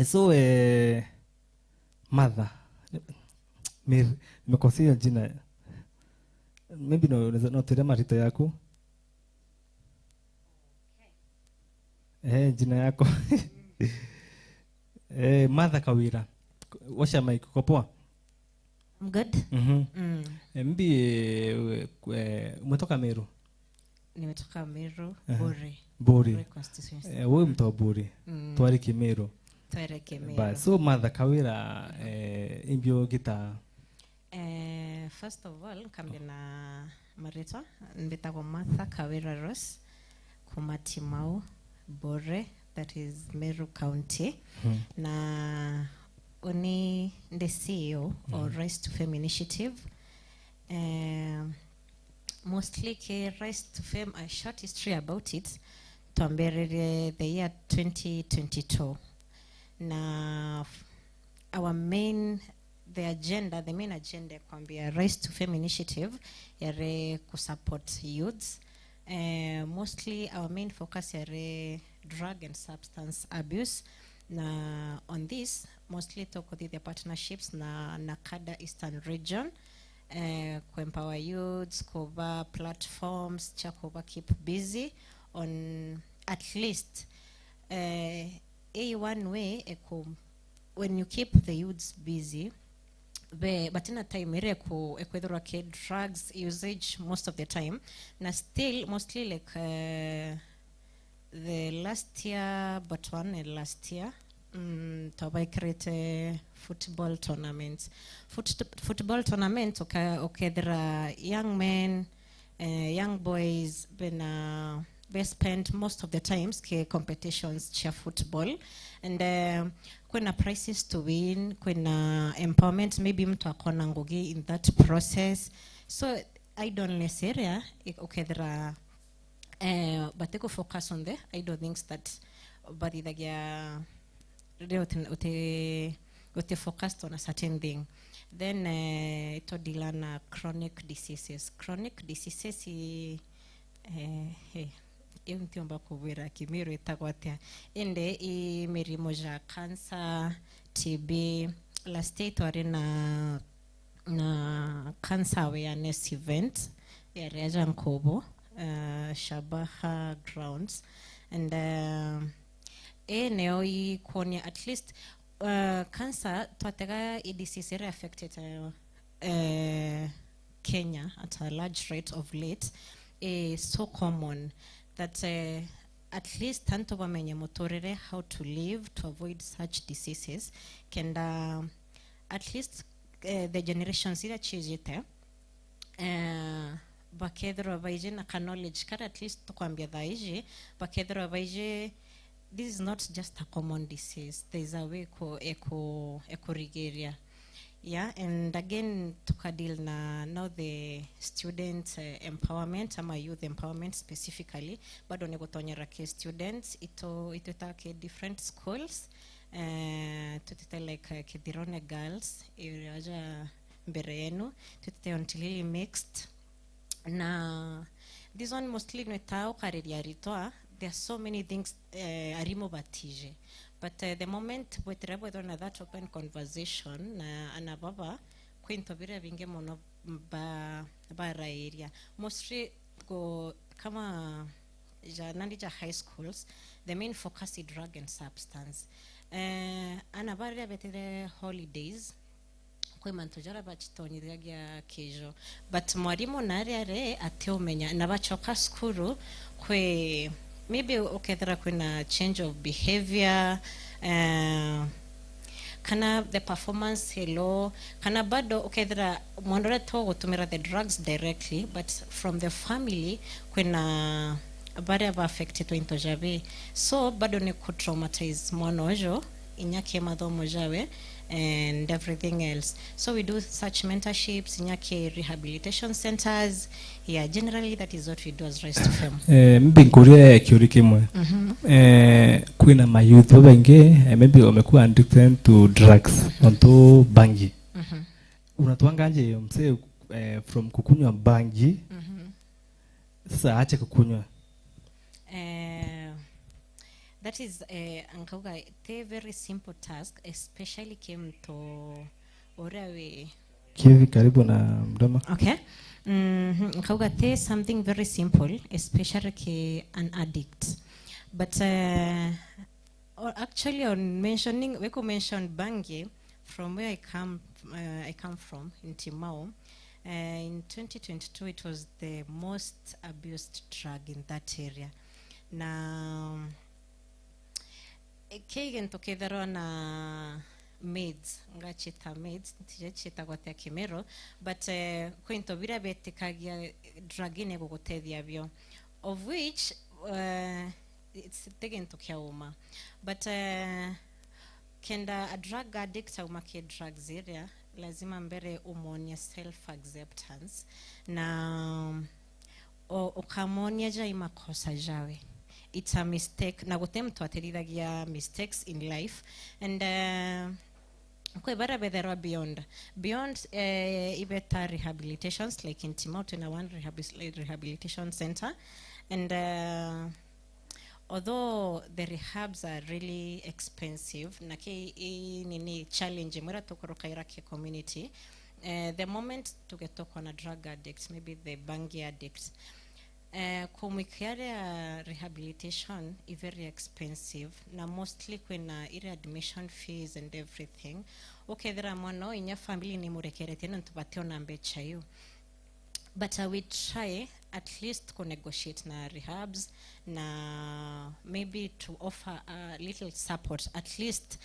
So mother nimekosea jina, maybe no tere marito yako jina yako Mother Kawira, washa mic uko poa? I'm good. Mbi umetoka Meru? Nimetoka Meru, Buri constituency. Wewe mtu wa Buri. Twariki Meru. Twariki Meru. But so Mother Kawira imbio gita. First of all, kambina marito mbitagwo Martha Kawira Ross kumatimau Bore, that is Meru County. Na oni the CEO of Rise to Fame Initiative. Mostly Rise to Fame, a short history about it. Tuambere the year 2022. Na our main agenda kwambia Rise to Fame Initiative yare kusupport youths. Mostly our main focus yare drug and substance abuse. Na on this, mostly talk with the partnerships na Nakada Eastern Region. Empower youths, cover platforms, cover keep busy on at least a one way when you keep the youths busy. But in a time drugs usage most of the time. Na still mostly like the last year, but last year. To create football tournaments. Football tournaments, okay, there are young men, young boys, they spend most of the times competitions cheer football, and when prizes to win, when empowerment, maybe mtu akona ngugi in that process. So idleness area, okay, there are, but they go focus on the idle things that, but they focused on a certain thing. Then ito dilana chronic diseases. Chronic diseases mtiomba kubwira Kimiru itagwatia ende merimoja cancer, TB. Last day twari na cancer awareness event ya Reja Nkobo, Shabaha grounds, and neo konya at least cancer twatega disease affected Kenya at a large rate of late is so common that at least tanto bamenye motorere how to live to avoid such diseases can at least the generations that chizite bakedro baije na knowledge kara at least tukwambia daije bakedro baije. This is not just a common disease. There is a way ecorigeria. Yeah, and again tukadil na now the student empowerment ama youth empowerment specifically. Bado negotonyera ke students ito take different schools. Tutite like Kidirone girls iraja mbere yenu. Tutite Ontilili mixed. Na this one mostly nwetao kareria ritoa. There are so many things arimo batije, but the moment we travel on that open conversation na anababa kwintobira binge mono bara area mostly go kama nandija high schools. The main focus is drug and substance. Anabara betere holidays kwemantojara bachitonyiragia kejo, but mwarimu nare ateomenya nabachoka skuru kwe maybe okay there kuna change of behavior, kana the performance hello kana bado okay there mwandora to gutumira the drugs directly, but from the family kuna bado affected to intojabe, so bado ne ku traumatize mwanojo inyake madhomo jawe and everything else. So we do such mentorships, Nyake rehabilitation centers. Yeah, generally that is what we do as Rise to Fame. Mbinkuria kiuri kimwe. Kuna ma youth wabenge maybe wamekuwa addicted to drugs, onto bangi. Unatuangaje mse from kukunywa bangi sasa aache kukunywa? that is ankauga the very simple task, especially came to orawe. Kivi karibu na mdomo. Okay. Ankauga the something very simple, especially ke an addict. But actually on mentioning, we could mention Bangi, from where I come from in Timau. In 2022, it was the most abused drug in that area. Now, kegen tokedaro na maids, ngachita maids, tijachita gotea kimero, but kwento bira betikagia drug ine gugutethia bio, of which it's taken to kiauma, but kenda a drug addict au make drugs area lazima mbere umonia self acceptance na ukamonia jai makosa jawe. It's a mistake na gotem to aterithagia mistakes in life, and kwe bara bedera beyond ibeta rehabilitations like in Timau na one rehabilitation center, and although the rehabs are really expensive, naki nini challenge mwera tokoroka iraki community, the moment tugetoko na drug addicts, maybe the Bangi addicts, kumwikiarea rehabilitation is very expensive, na mostly kwena ire admission fees and everything. Okay, there are mono inya family ni murekerete na ntupateo na mbecha yu. But we try at least to negotiate na rehabs, na maybe to offer a little support, at least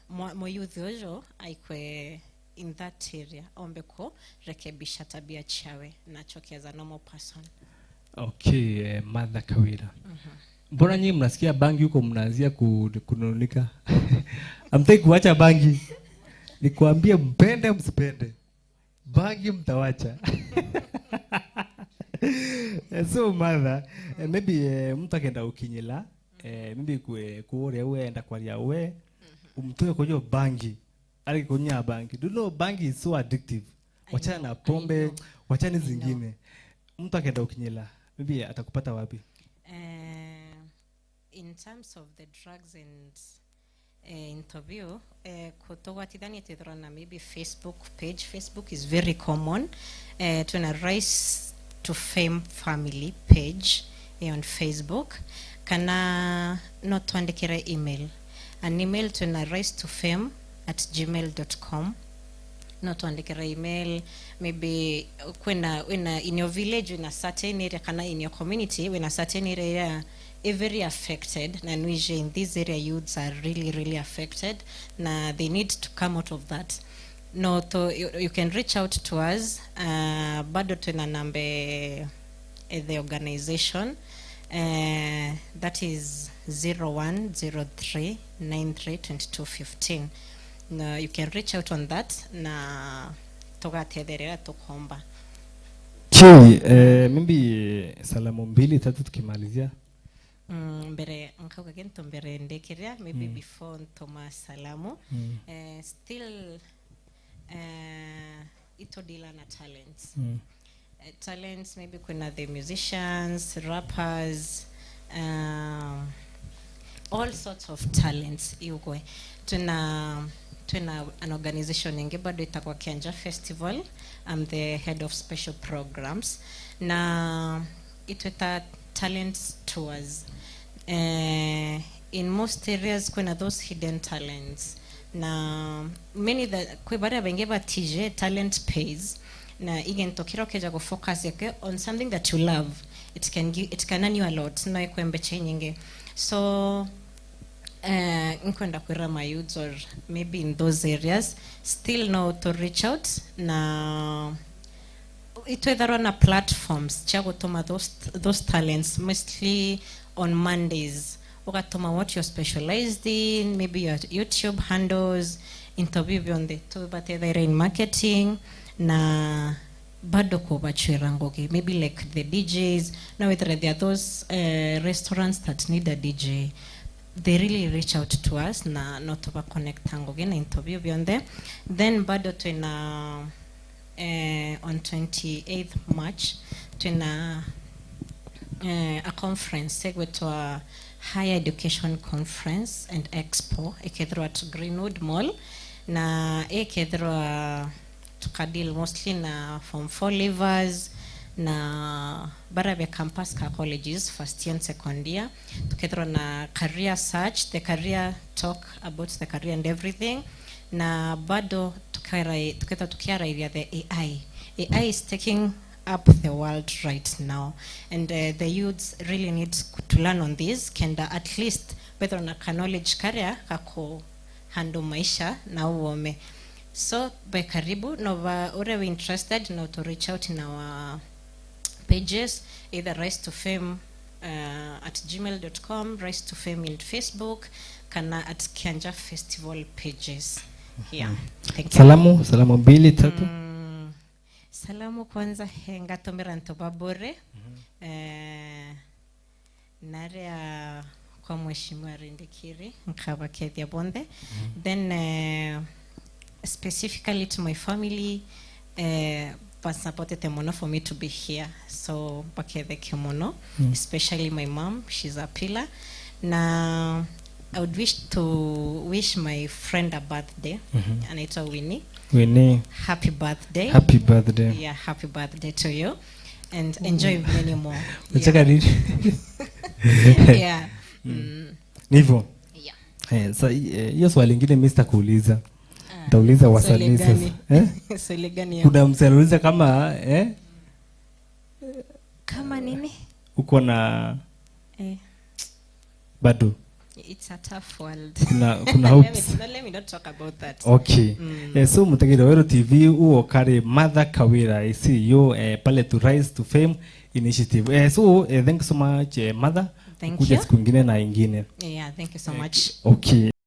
mo youth ojo aikwe in that area ombeko rekebisha tabia chawe na choki as a normal person. Okay, Mother Kawira. Mbona nyinyi mnasikia Bangi huko mnaanzia kununika? Amtaki kuacha Bangi. Nikwambie mpende msipende, Bangi mtawacha. So Mother, maybe mtu akenda ukinyila, maybe kuore we enda kwa ria we, umtoe kwa hiyo Bangi. Ali kunya Bangi. Do you know Bangi is so addictive? Wachana na pombe, wachana zingine. Mtu akenda ukinyila, maybe atakupata wapi? In terms of the drugs and interview, kutoka tidhani tidhana maybe Facebook page. Facebook is very common. Tuna Rise to Fame family page on Facebook. Kana not tuandikira email. An email tuna risetofame@gmail.com. Not tuandikira email, maybe kwena in your village, in a certain area, kana in your community, when a certain area very affected, na nuije in this area youths are really affected, na they need to come out of that. No, to you can reach out to us, bado tuna number the organization, that is 0103932215. No, you can reach out on that na toga tederera tokomba. Maybe salamu mbili tatu tukimalizia. Mbere nkauka gento mbere ndekerea maybe before ntoma salamu. Still ito dila na talents. Talents maybe kuna the musicians, rappers, all sorts of talents iugwe. Tuna an organization nge bado itakwa Kianja Festival. I'm the head of special programs. Na itweta talents tours. In most areas kuna those hidden talents. Na many that kwe bada bengeba TJ talent pays. Na igen tokiro keja go focus yake on something that you love. It can earn you a lot. Na ikwembe chenyinge. So nkwenda kwera my youths or maybe in those areas still know to reach out na itwether on platforms chago toma those talents mostly on Mondays. Ukatoma what you're specialized in, maybe your YouTube handles, interview on the two but either in marketing na bado ko bachirangoge, maybe like the DJs. Now whether there are those restaurants that need a DJ, they really reach out to us na not over connect tango again interview beyond there. Then bado tuna on 28th March tuna a conference segwe to Higher Education Conference and Expo ikethirwa at Greenwood Mall na ikethirwa tukadil mostly na form 4 leavers na Barabia campus ka colleges first year and second year tukethirwa na career search, the career talk about the career and everything, na bado tukethirwa tukiarairia the AI is taking up the world right now, and the youths really need to learn on this kenda at least whether na knowledge career kako handle maisha na uome. So by karibu nova urewe interested now to reach out in our pages, either Rise to Fame at gmail.com, Rise to Fame in Facebook, kana at Kianja Festival pages. Yeah. Thank you. Salamu mbili tatu. Salamu kwanza henga tomera ntobabore. Narea kwa mheshimiwa Rindikiri nkaba Kethia Bonde. Then specifically to my family, supported Kemono for me to be here. So Bakethe Kemono, especially my mom, she's a pillar. Now I would wish to wish my friend a birthday, Anita Winnie. Happy birthday. Happy birthday. Yeah, happy birthday to you. And enjoy many more. Yeah. Nivo. Yeah. So hiyo swali lingine Mr. kuuliza. Tauliza wasanii sasa. Swali gani? Kuna msaliuliza kama kama nini? Uko na bado. It's a tough world. Kuna hopes. Let me not talk about that. Okay. So Mutagira Wero TV uo kare Mother Kawira, I see you pale to Rise to Fame initiative. So thank you so much Mother. Thank Kuja you. siku nyingine na ingine. Yeah, thank you so much. Okay.